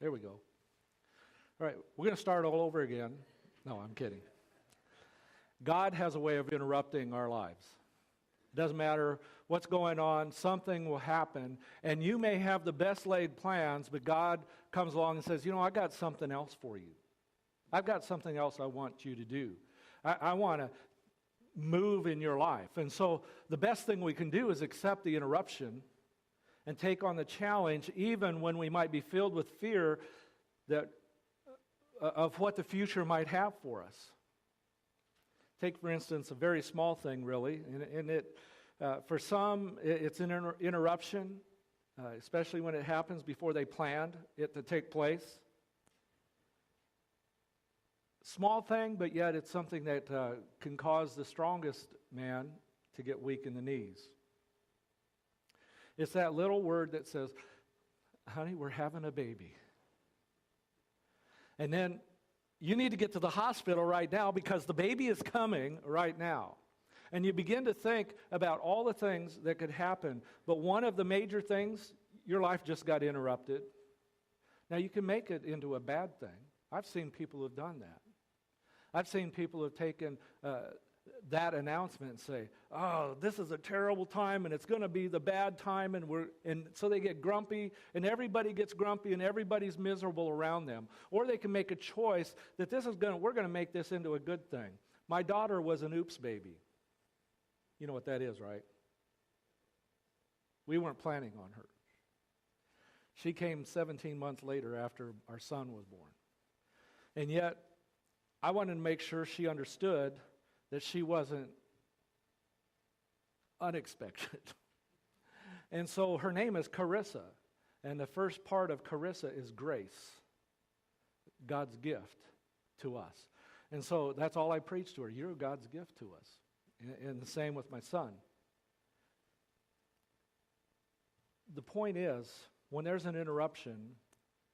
There we go. All right, we're going to start all over again. No, I'm kidding. God has a way of interrupting our lives. It doesn't matter what's going on, something will happen, and you may have the best laid plans, but God comes along and says, I got something else for you. I've got something else I want you to do. I want to move in your life. And so the best thing we can do is accept the interruption and take on the challenge, even when we might be filled with fear of what the future might have for us. Take, for instance, a very small thing, really, and for some, it's an interruption, especially when it happens before they planned it to take place. Small thing, but yet it's something that can cause the strongest man to get weak in the knees. It's that little word that says, honey, we're having a baby. And then you need to get to the hospital right now because the baby is coming right now. And you begin to think about all the things that could happen. But one of the major things, your life just got interrupted. Now, you can make it into a bad thing. I've seen people who have done that. I've seen people who have taken that announcement and say, oh, this is a terrible time and it's going to be the bad time, and so they get grumpy, and everybody gets grumpy and everybody's miserable around them. Or they can make a choice that we're going to make this into a good thing. My daughter was an oops baby. You know what that is, right? We weren't planning on her. She came 17 months later after our son was born. And yet, I wanted to make sure she understood that she wasn't unexpected. And so her name is Carissa. And the first part of Carissa is grace, God's gift to us. And so that's all I preach to her. You're God's gift to us. And the same with my son. The point is, when there's an interruption,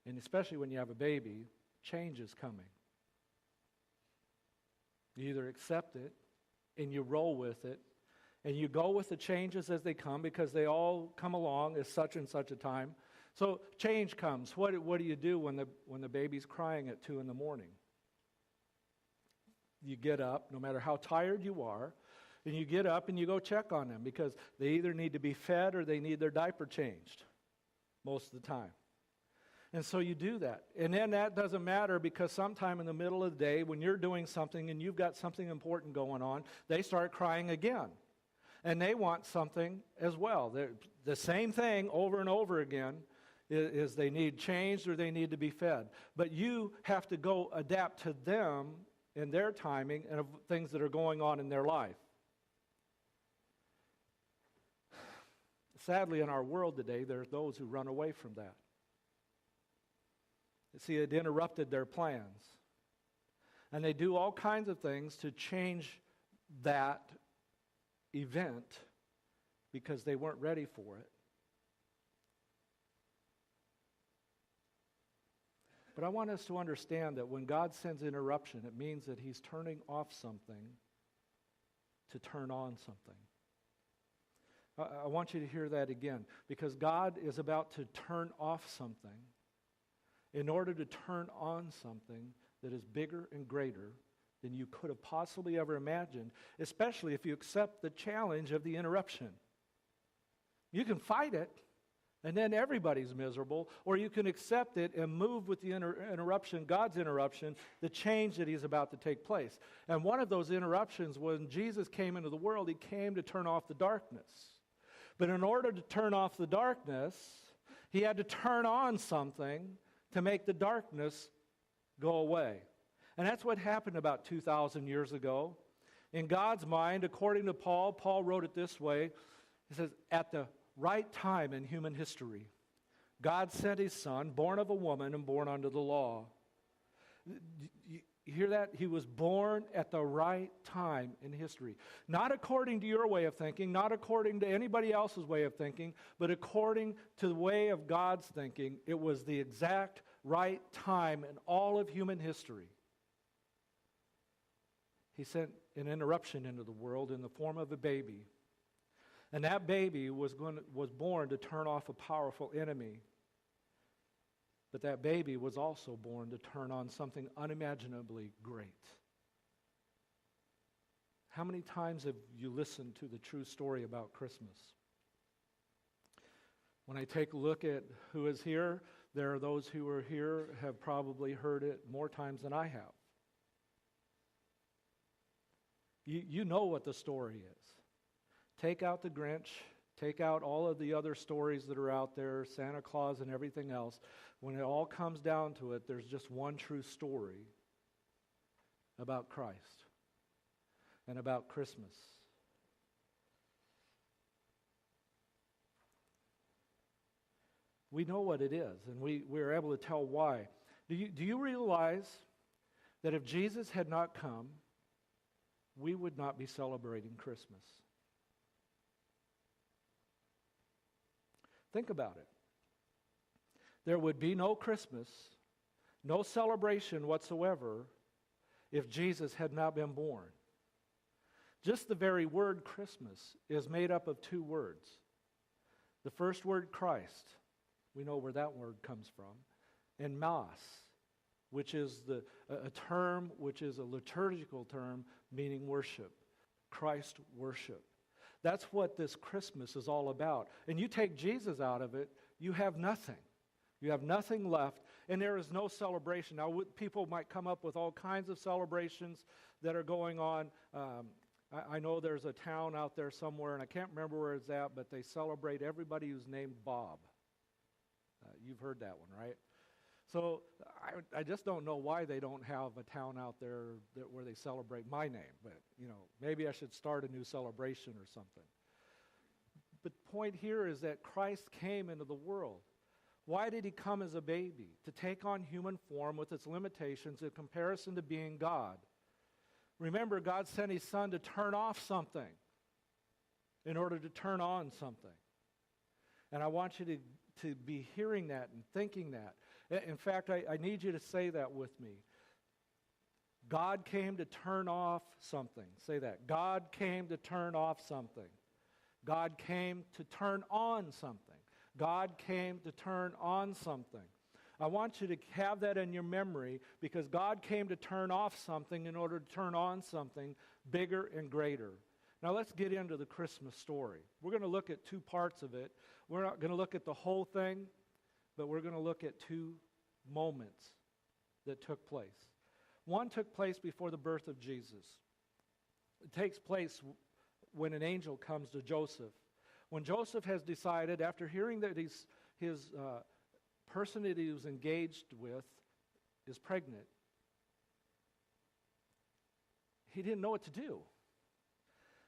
and especially when you have a baby, change is coming. You either accept it and you roll with it, and you go with the changes as they come because they all come along at such and such a time. So change comes. What do you do when the baby's crying at 2 a.m? You get up, no matter how tired you are, and you get up and you go check on them because they either need to be fed or they need their diaper changed most of the time. And so you do that. And then that doesn't matter because sometime in the middle of the day when you're doing something and you've got something important going on, they start crying again. And they want something as well. The same thing over and over again is they need changed or they need to be fed. But you have to go adapt to them in their timing and of things that are going on in their life. Sadly, in our world today, there are those who run away from that. See, it interrupted their plans. And they do all kinds of things to change that event because they weren't ready for it. But I want us to understand that when God sends interruption, it means that He's turning off something to turn on something. I want you to hear that again, because God is about to turn off something in order to turn on something that is bigger and greater than you could have possibly ever imagined, especially if you accept the challenge of the interruption. You can fight it, and then everybody's miserable, or you can accept it and move with the interruption, God's interruption, the change that He's about to take place. And one of those interruptions, when Jesus came into the world, He came to turn off the darkness. But in order to turn off the darkness, He had to turn on something to make the darkness go away. And that's what happened about 2,000 years ago. In God's mind, according to Paul wrote it this way. He says, at the right time in human history, God sent His Son, born of a woman and born under the law. You hear that? He was born at the right time in history. Not according to your way of thinking, not according to anybody else's way of thinking, but according to the way of God's thinking. It was the exact right time in all of human history. He sent an interruption into the world in the form of a baby. And that baby was born to turn off a powerful enemy. But that baby was also born to turn on something unimaginably great. How many times have you listened to the true story about Christmas? When I take a look at who is here, there are those who are here have probably heard it more times than I have. You know what the story is. Take out the Grinch, take out all of the other stories that are out there, Santa Claus and everything else. When it all comes down to it, there's just one true story about Christ and about Christmas. We know what it is, and we're able to tell why. Do you realize that if Jesus had not come, we would not be celebrating Christmas? Think about it. There would be no Christmas, no celebration whatsoever, if Jesus had not been born. Just the very word Christmas is made up of two words. The first word, Christ, we know where that word comes from, and Mass, which is a term, which is a liturgical term, meaning worship. Christ worship. That's what this Christmas is all about. And you take Jesus out of it, you have nothing. You have nothing left, and there is no celebration. Now, people might come up with all kinds of celebrations that are going on. I know there's a town out there somewhere, and I can't remember where it's at, but they celebrate everybody who's named Bob. You've heard that one, right? So I just don't know why they don't have a town out there where they celebrate my name. But, maybe I should start a new celebration or something. But the point here is that Christ came into the world. Why did he come as a baby? To take on human form with its limitations in comparison to being God. Remember, God sent his Son to turn off something in order to turn on something. And I want you to be hearing that and thinking that. In fact, I need you to say that with me. God came to turn off something. Say that. God came to turn off something. God came to turn on something. God came to turn on something. I want you to have that in your memory, because God came to turn off something in order to turn on something bigger and greater. Now let's get into the Christmas story. We're going to look at two parts of it. We're not going to look at the whole thing, but we're going to look at two moments that took place. One took place before the birth of Jesus. It takes place when an angel comes to Joseph. When Joseph has decided, after hearing that his person that he was engaged with is pregnant, he didn't know what to do,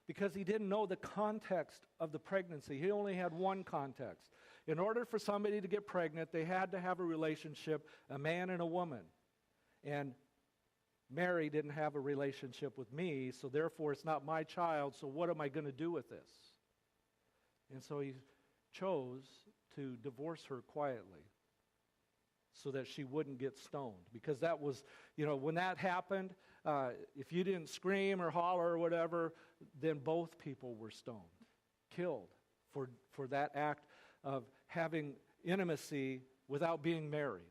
because he didn't know the context of the pregnancy. He only had one context. In order for somebody to get pregnant, they had to have a relationship, a man and a woman. And Mary didn't have a relationship with me, so therefore it's not my child, so what am I going to do with this? And so he chose to divorce her quietly so that she wouldn't get stoned. Because that was, when that happened, if you didn't scream or holler or whatever, then both people were stoned, killed for that act of having intimacy without being married.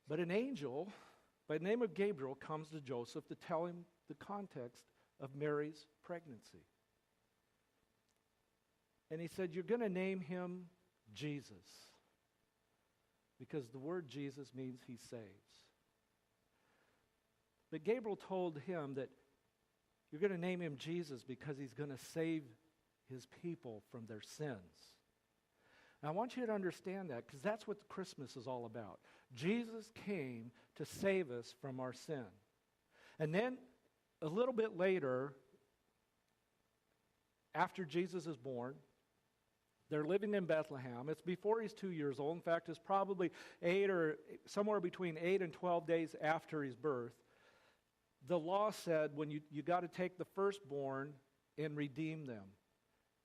But an angel by the name of Gabriel comes to Joseph to tell him the context of Mary's pregnancy. And he said, you're going to name him Jesus, because the word Jesus means he saves. But Gabriel told him that you're going to name him Jesus because he's going to save his people from their sins. And I want you to understand that, because that's what Christmas is all about. Jesus came to save us from our sin. And then a little bit later, after Jesus is born, they're living in Bethlehem. It's before he's 2 years old. In fact, it's probably somewhere between 8 and 12 days after his birth. The law said when you got to take the firstborn and redeem them.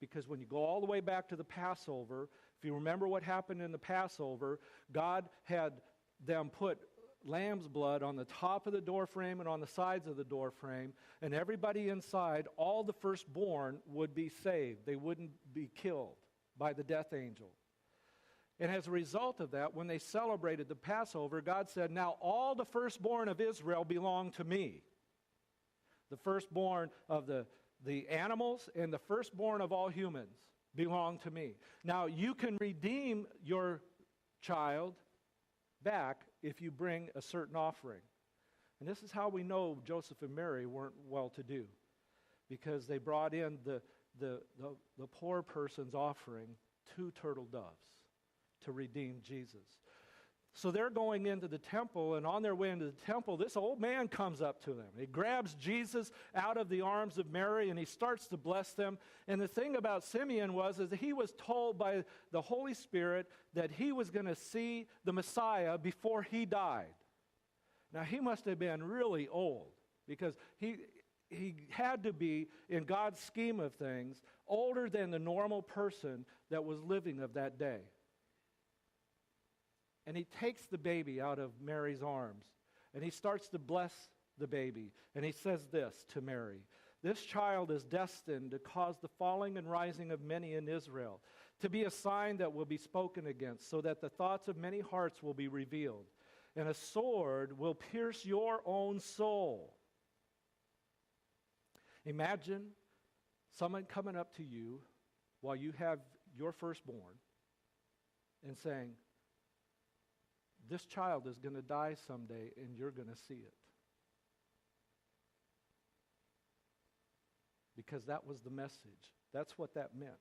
Because when you go all the way back to the Passover, if you remember what happened in the Passover, God had them put lamb's blood on the top of the doorframe and on the sides of the doorframe, and everybody inside, all the firstborn, would be saved. They wouldn't be killed by the death angel. And as a result of that, when they celebrated the Passover, God said, now all the firstborn of Israel belong to me. The firstborn of the animals and the firstborn of all humans belong to me. Now you can redeem your child back if you bring a certain offering. And this is how we know Joseph and Mary weren't well-to-do, because they brought in the poor person's offering 2 turtle doves to redeem Jesus. So they're going into the temple, and on their way into the temple, this old man comes up to them. He grabs Jesus out of the arms of Mary, and he starts to bless them. And the thing about Simeon is that he was told by the Holy Spirit that he was going to see the Messiah before he died. Now, he must have been really old, because he had to be, in God's scheme of things, older than the normal person that was living of that day. And he takes the baby out of Mary's arms, and he starts to bless the baby. And he says this to Mary, this child is destined to cause the falling and rising of many in Israel, to be a sign that will be spoken against, so that the thoughts of many hearts will be revealed. And a sword will pierce your own soul. Imagine someone coming up to you while you have your firstborn and saying, this child is going to die someday, and you're going to see it. Because that was the message. That's what that meant.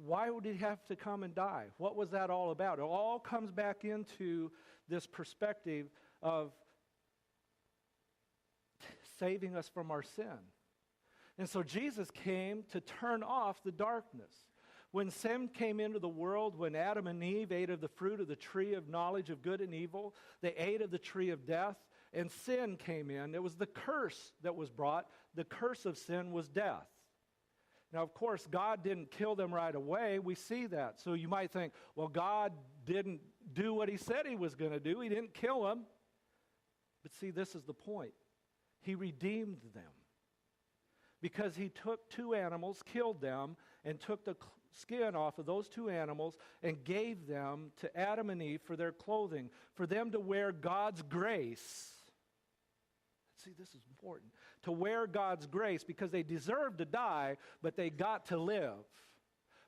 Why would he have to come and die? What was that all about? It all comes back into this perspective of saving us from our sin. And so Jesus came to turn off the darkness. When sin came into the world, when Adam and Eve ate of the fruit of the tree of knowledge of good and evil, they ate of the tree of death, and sin came in. It was the curse that was brought. The curse of sin was death. Now, of course, God didn't kill them right away. We see that. So you might think, well, God didn't do what he said he was going to do. He didn't kill them. But see, this is the point. He redeemed them. Because he took 2 animals, killed them, and took the skin off of those 2 animals and gave them to Adam and Eve for their clothing, for them to wear God's grace. See, this is important. To wear God's grace, because they deserved to die, but they got to live.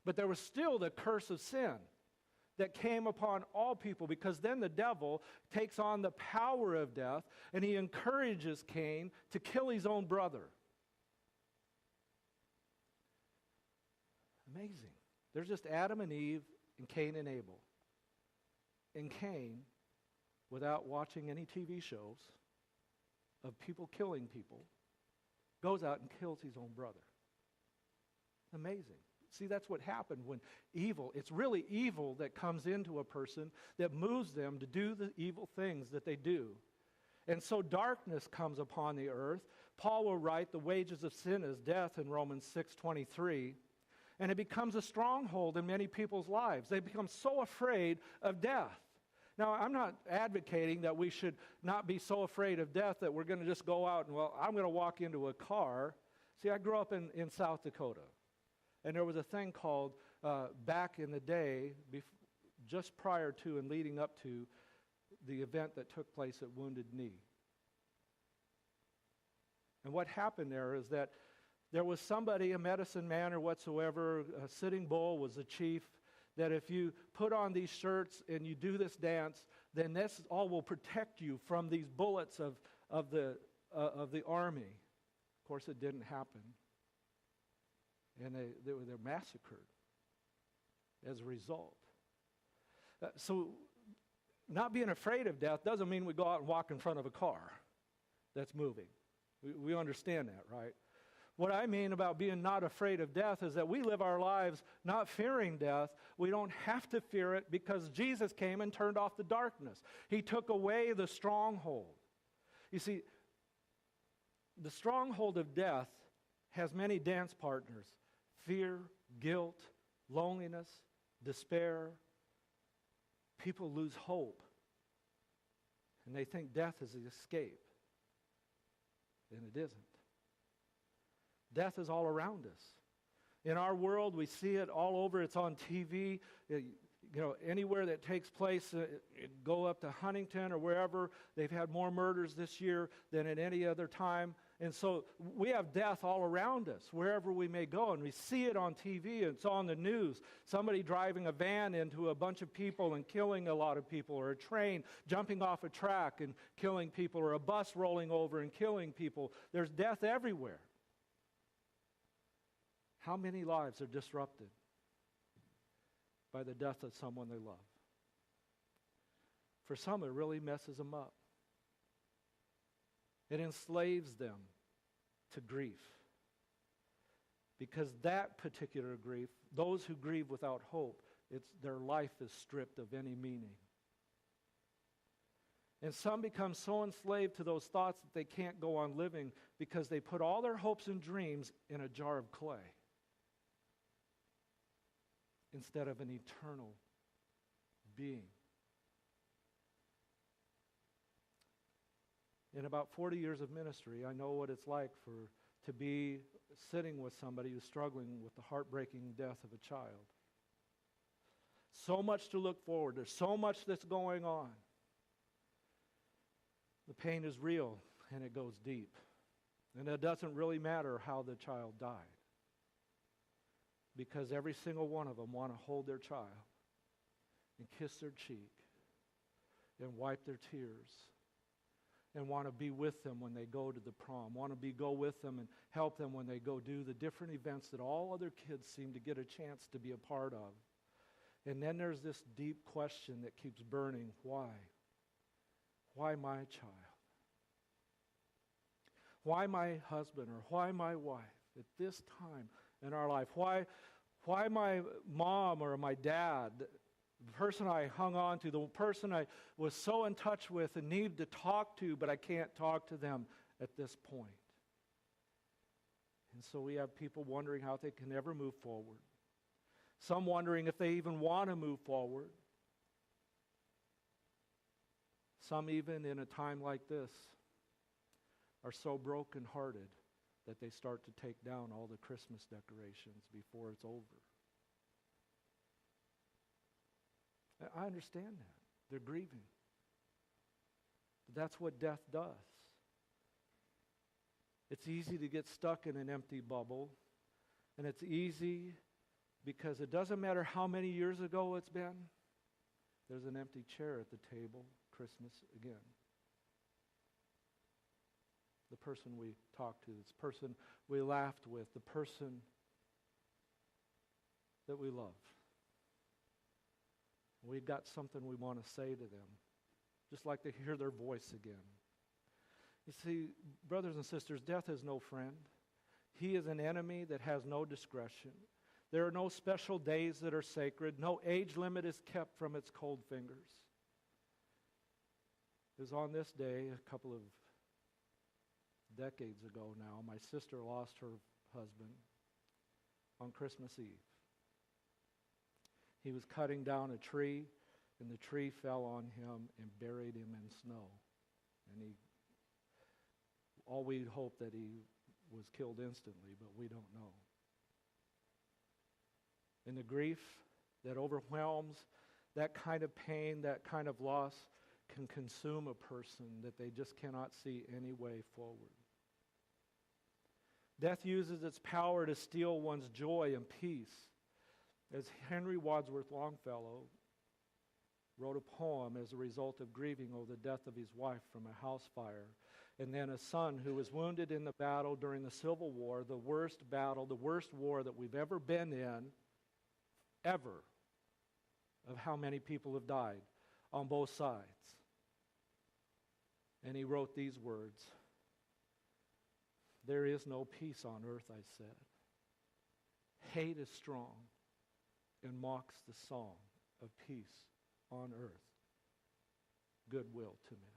But there was still the curse of sin that came upon all people, because then the devil takes on the power of death, and he encourages Cain to kill his own brother. Amazing. There's just Adam and Eve and Cain and Abel. And Cain, without watching any TV shows of people killing people, goes out and kills his own brother. Amazing. See, that's what happened when evil, it's really evil that comes into a person that moves them to do the evil things that they do. And so darkness comes upon the earth. Paul will write, the wages of sin is death in Romans 6:23. And it becomes a stronghold in many people's lives. They become so afraid of death. Now, I'm not advocating that we should not be so afraid of death that we're going to just go out and, well, I'm going to walk into a car. See, I grew up in South Dakota. And there was a thing called, back in the day, just prior to and leading up to the event that took place at Wounded Knee. And what happened there is that there was somebody, a medicine man or whatsoever, a Sitting Bull was the chief, that if you put on these shirts and you do this dance, then this all will protect you from these bullets of the army. Of course, it didn't happen. And they're massacred as a result. So not being afraid of death doesn't mean we go out and walk in front of a car that's moving. We understand that, right? What I mean about being not afraid of death is that we live our lives not fearing death. We don't have to fear it because Jesus came and turned off the darkness. He took away the stronghold. You see, the stronghold of death has many dance partners: fear, guilt, loneliness, despair. People lose hope, and they think death is the escape, and it isn't. Death is all around us. In our world, we see it all over. It's on TV. anywhere that takes place, go up to Huntington or wherever, they've had more murders this year than at any other time. And so we have death all around us, wherever we may go. And we see it on TV, and it's on the news. Somebody driving a van into a bunch of people and killing a lot of people, or a train jumping off a track and killing people, or a bus rolling over and killing people. There's death everywhere. How many lives are disrupted by the death of someone they love? For some, it really messes them up. It enslaves them to grief. Because that particular grief, those who grieve without hope, their life is stripped of any meaning. And some become so enslaved to those thoughts that they can't go on living because they put all their hopes and dreams in a jar of clay instead of an eternal being. In about 40 years of ministry, I know what it's like to be sitting with somebody who's struggling with the heartbreaking death of a child. So much to look forward. There's so much that's going on. The pain is real, and it goes deep. And it doesn't really matter how the child died, because every single one of them want to hold their child and kiss their cheek and wipe their tears and want to be with them when they go to the prom, want to go with them and help them when they go do the different events that all other kids seem to get a chance to be a part of. And then there's this deep question that keeps burning. Why? Why my child? Why my husband, or why my wife at this time in our life? Why my mom or my dad, the person I hung on to, the person I was so in touch with and needed to talk to, but I can't talk to them at this point? And so we have people wondering how they can ever move forward. Some wondering if they even want to move forward. Some, even in a time like this, are so brokenhearted that they start to take down all the Christmas decorations before it's over. I understand that. They're grieving. But that's what death does. It's easy to get stuck in an empty bubble, and it's easy because it doesn't matter how many years ago it's been, there's an empty chair at the table, Christmas again. The person we talked to, this person we laughed with, the person that we love. We've got something we want to say to them, just like to hear their voice again. You see, brothers and sisters, death is no friend. He is an enemy that has no discretion. There are no special days that are sacred. No age limit is kept from its cold fingers. It was on this day, a couple of decades ago now, my sister lost her husband on Christmas Eve. He was cutting down a tree, and the tree fell on him and buried him in snow. And all we hope that he was killed instantly, but we don't know. And the grief that overwhelms, that kind of pain, that kind of loss can consume a person that they just cannot see any way forward. Death uses its power to steal one's joy and peace. As Henry Wadsworth Longfellow wrote a poem as a result of grieving over the death of his wife from a house fire, and then a son who was wounded in the battle during the Civil War, the worst battle, the worst war that we've ever been in, ever, of how many people have died on both sides. And he wrote these words: "There is no peace on earth," I said. "Hate is strong and mocks the song of peace on earth, goodwill to men."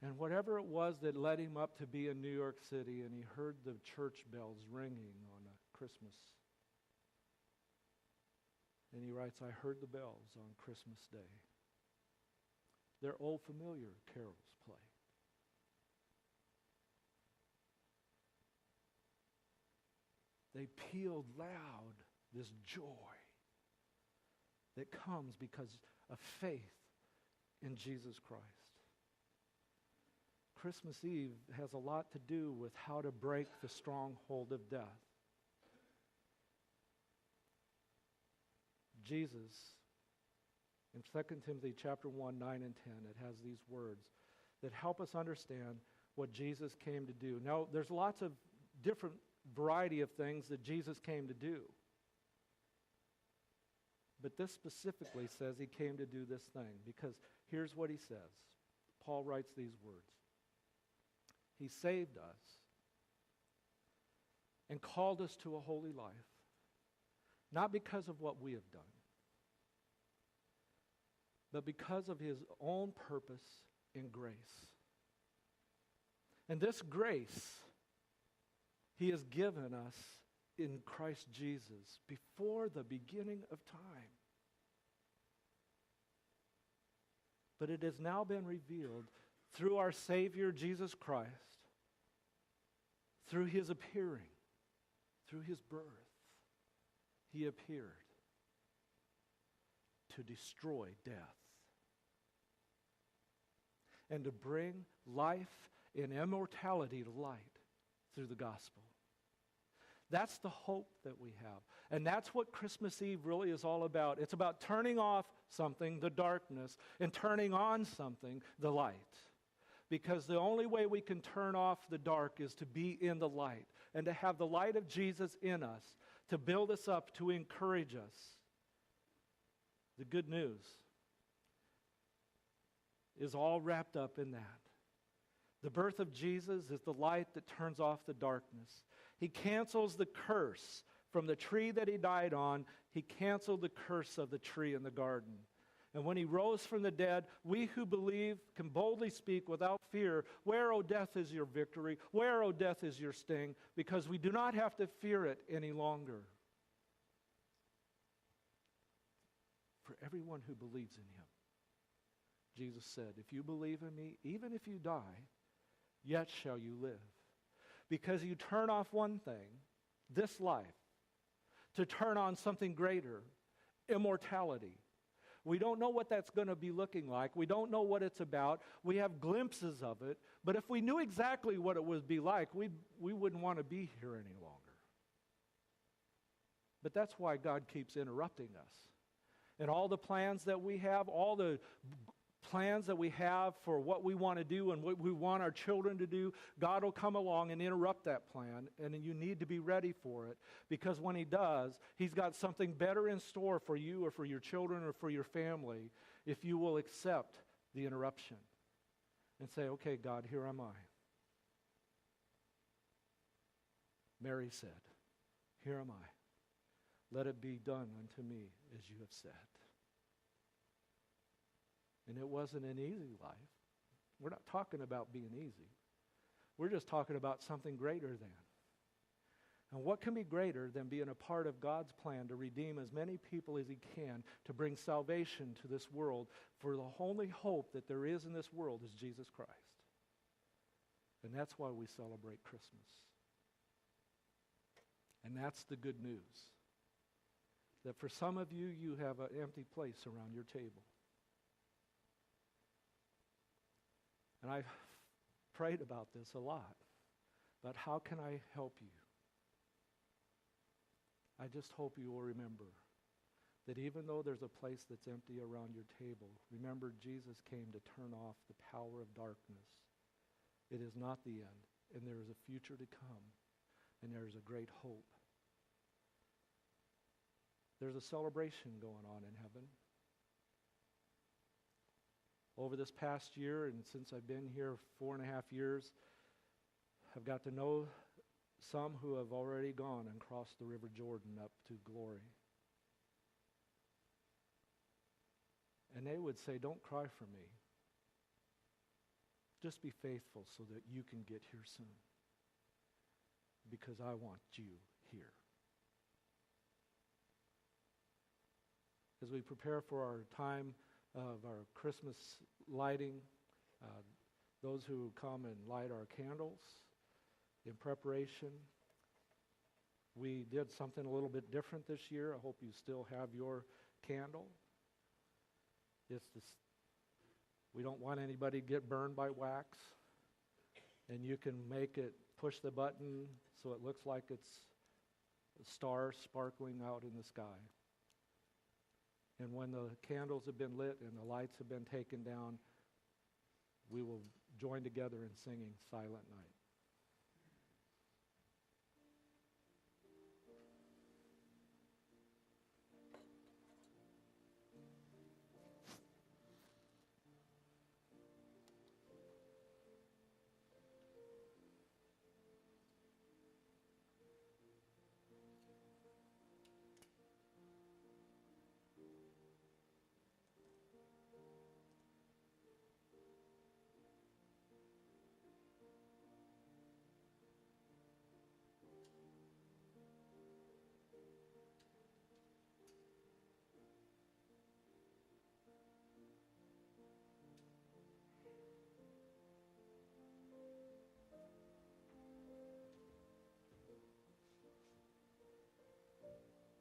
And whatever it was that led him up to be in New York City, and he heard the church bells ringing on a Christmas. And he writes, "I heard the bells on Christmas Day. Their old familiar carols play. They pealed loud this joy that comes because of faith in Jesus Christ. Christmas Eve has a lot to do with how to break the stronghold of death. Jesus, in 2 Timothy chapter 1, 9 and 10, it has these words that help us understand what Jesus came to do. Now, there's lots of different variety of things that Jesus came to do. But this specifically says he came to do this thing, because here's what he says. Paul writes these words. He saved us and called us to a holy life, not because of what we have done, but because of his own purpose and grace. And this grace he has given us in Christ Jesus before the beginning of time. But it has now been revealed through our Savior Jesus Christ, through his appearing, through his birth. He appeared to destroy death and to bring life and immortality to light through the gospel. That's the hope that we have. And that's what Christmas Eve really is all about. It's about turning off something, the darkness, and turning on something, the light. Because the only way we can turn off the dark is to be in the light and to have the light of Jesus in us, to build us up, to encourage us. The good news is all wrapped up in that. The birth of Jesus is the light that turns off the darkness. He cancels the curse from the tree that he died on. He canceled the curse of the tree in the garden. And when he rose from the dead, we who believe can boldly speak without fear, "Where, O death, is your victory? Where, O death, is your sting?" Because we do not have to fear it any longer. For everyone who believes in him. Jesus said, "If you believe in me, even if you die, yet shall you live." Because you turn off one thing, this life, to turn on something greater, immortality. We don't know what that's going to be looking like. We don't know what it's about. We have glimpses of it. But if we knew exactly what it would be like, we wouldn't want to be here any longer. But that's why God keeps interrupting us. And all the plans that we have, all the plans that we have for what we want to do and what we want our children to do, God will come along and interrupt that plan, and you need to be ready for it, because when he does, he's got something better in store for you or for your children or for your family if you will accept the interruption and say, "Okay, God, here am I." Mary said, "Here am I. Let it be done unto me as you have said." And it wasn't an easy life. We're not talking about being easy. We're just talking about something greater than. And what can be greater than being a part of God's plan to redeem as many people as he can, to bring salvation to this world, for the only hope that there is in this world is Jesus Christ. And that's why we celebrate Christmas. And that's the good news. That for some of you, you have an empty place around your table. And I've prayed about this a lot. But how can I help you? I just hope you will remember that even though there's a place that's empty around your table, remember Jesus came to turn off the power of darkness. It is not the end, and there is a future to come, and there is a great hope. There's a celebration going on in heaven. Over this past year, and since I've been here 4.5 years, I've got to know some who have already gone and crossed the River Jordan up to glory. And they would say, "Don't cry for me. Just be faithful so that you can get here soon. Because I want you here." As we prepare for our time of our Christmas lighting, those who come and light our candles in preparation, we did something a little bit different this year. I hope you still have your candle. We don't want anybody to get burned by wax. And you can push the button so it looks like it's stars sparkling out in the sky. And when the candles have been lit and the lights have been taken down, we will join together in singing Silent Night.